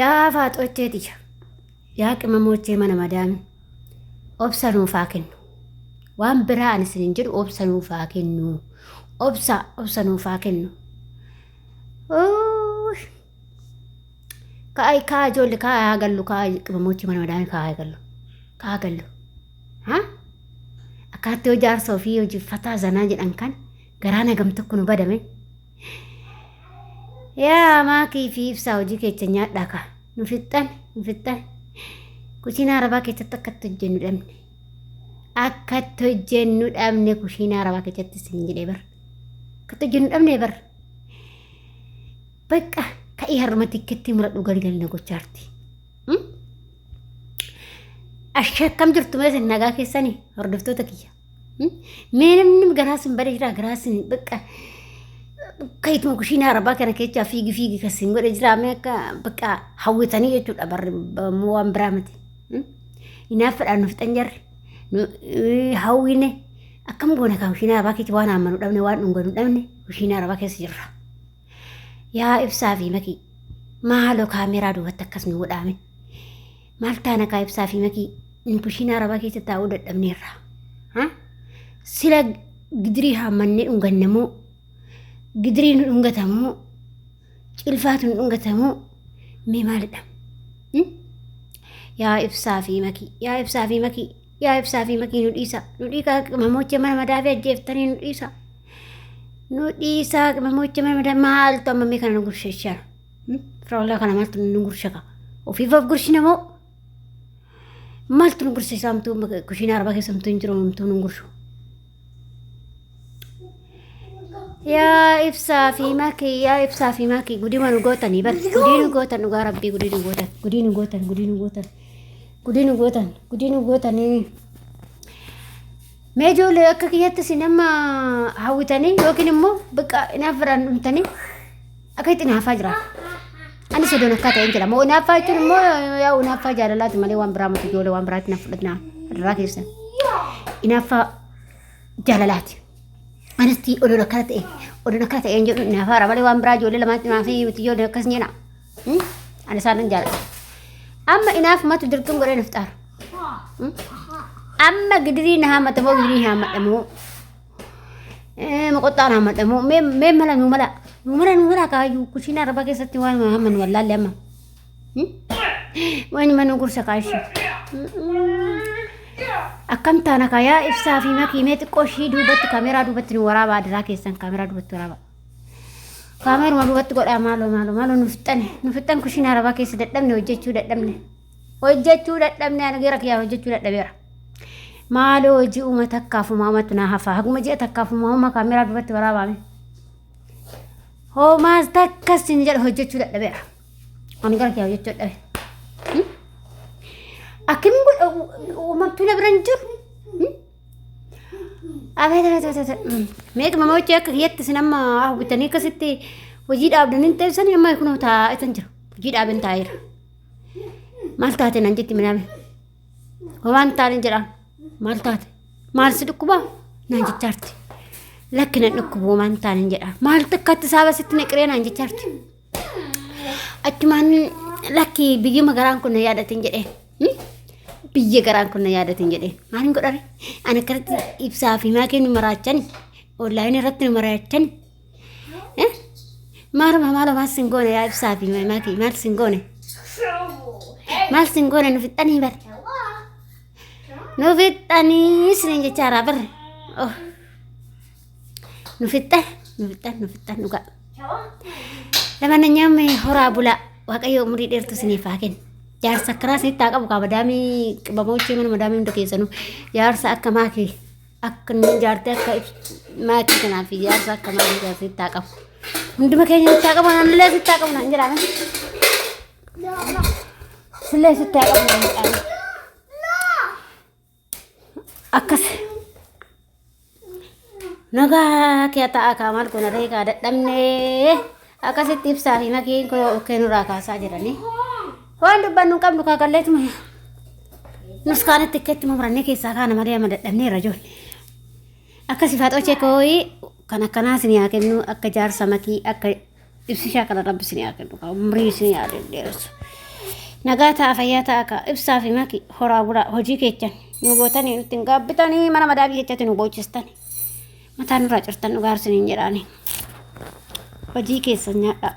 yaa faaxochee tija yaa qimamochee mana madaami obsa nuuf haa kennu waan biraa ani isin jedhu obsa nuuf haa kennu obsa nuuf haa kennu kaa ijoollee kaa haa gallu kaa qimamochee mana madaami kaa gallu ha akkaatti hojii jaarsa ofii hojii zanaa jedhan kan garaa nagam tokko nu badame yaa maakii fi ibsaa hojii keessa nyaadhaa kaa nu fixxan kushiinaa arabaa keessatti akkatti hojjennu dhabne kushiinaa arabaa keessatti isin jedhee bar akkatti hojjennu dhabne bar bakka ka'ii harma tikkeetti muradhu galgalina gochaarti ashakam jirtu malee nagaa keessanii hordoftoota kiyya mee namni garaasin badee jira garaasin bakka kayituma kushiinaa arabaa kana keessaa fiigi kasin godhe jira mee akka bakka hawwitanii jechuudha barri waan biraa miti inaaf fedhaan nuuf xanjarri hawwine akkam goone kaa kushiinaa arabaa keessi waan ammanu dhabne waan dhunganu dhabne kushiinaa arabaa keessa jirra yaa ibsaa fi makii maaloo kaameeraa duubatti akkas nu godhaame maal taana kaa ibsaa fi makii kushiinaa arabaa keessa taa'uu dadhabneerra sila gidirii hammannee dhungannamoo gidirii nu dhungatamoo cilfaatu nu dhungatamoo mee maalidha yaa ibsaa fi makii nu dhiisaa qimamochee mana madaami ajjeeftanii nu dhiisaa qimamochee mana madaami maaltu amma mee kana nu gursheeshaa firoollaa kana maaltu nu gurshaka ofiif of gurshinamoo maaltu nu gursheessaa hamtuu kushiinaa arabaa keessa hamtuu hin jiru hamtuu nu gurshu yaa ibsaa fi makii gudii nu gootanii bar gudii nu gootan dhugaa rabbii gudii nu gootanii mee ijoollee akka kiyyatti si nama hawwitanii yookiin immoo bakka inaaf biraan dhumtanii akka itti inaafaa jira ani sodoon akka ta'een jira moo inaaffaa jechuun immoo yaa inaaffaa jaalalaati malee waan biraa miti ijoollee waan biraatti naaf fudhatinaa adaraa keessan inaaffaa jaalalaati anatti odoon akkana ta'een jedhu inaaffaa malee waan biraa ijoollee lamaatti naafii miti ijoollee akkas jedha ani isaanin jaalala amma inaaf matu dirqin godhee nafxaara amma gidirii na haamatamoo gidirii haamatamoo moqoxxaan haamatamoo mee mala nu mala kaayyuu kushiinaa arabaa keessatti waan haamanu wallaalle amma waan manu gursa kaashi akkam taana kaayaa ibsaa fi makii mee xiqqoo ishii duubatti kaameeraa duubatti nu waraabaa adaraa keessan kaameeraa duubatti waraabaa kaameeruma duubatti godhaa maaloo nu fixxan kushiinaa arabaa keessa dadhabne hojjechuu dadhabne ani gara kiyyaa hojjechuu dadhabeera maaloo hojii uuma takkaafumaa uumatti naa hafaa haguma ji'a takkaafumaa uuma kaameeraa duubatti waraabaame hoomaas takkas hin jedha hojjechuu dadhabeera ani gara kiyyaa hojjechuu dadhabe akkim godha uumamtuu na biran jiru meequma mochee akka kiyyatti sin amma hawwitanii akkasitti hojii dhaabdanii teessanii amma kunoo taa'etan jira hojii dhaaben taa'eera maal taate nan jetti minaame waan taanin jedhaan maal taate maal si dhukkubaa naan jechaarti lakki nan dhukkubuu waan taanin jedhaan maal takkatti saaba sitti naqiree naan jechaarti achumaan lakki biyyuma garaan kun na yaadatin jedheen biyya garaan kun na yaadatin jedheen maalin godhare ani akkanatti ibsaa fi maakii nu maraachani onlaayinii irratti nu maraachani maaluma maal sin goone yaa ibsaa fi maakii maal sin goone nu fixxanii bar nu fixxanii isin jechaaraa bar nu fixxan dhugaa lamananyaan horaa bulaa waaqayyo umurii dheertu isiniif haa kennu jaarsa akkanaa isinitti haa qabu kaa madaamii qimamochee mana madaamii hunda keessanuu jaarsa akka maakii akka jaartee akka maakii kanaa fi jaarsa akka maakii isinitti haa qabu hunduma keenya sitti haa qabu naannillee sitti haa qabu naan jedhaame sillee sitti haa qabu naan jedhaame akkas nagaa kee ta'a kaa maal kun aree kaa dadhabnee akkasitti ibsaa fi makiin keenurraa kaasaa jiranii waan dubbannu qabnu kaa qalleetuma nus kaanitti ikkeetti murannee keessaa kaana malee ama dadhabneerra ijoollee akkasi faaxochee kooyi kan akkanaa isin haa kennu akka jaarsa makii akka ibsishaa kana rabbi isin haa kennu kaa umrii isin haa dheeressu nagaa ta'a fayyaa ta'a ka ibsaa fi maki horaa bulaa hojii keechan nu gootanii nutti hin gaabbitanii mana madaabii keessatti nu boochistan mataan nurraa cirtan nu gaarsiniin jedhaani hojii keessan nyaadhaa.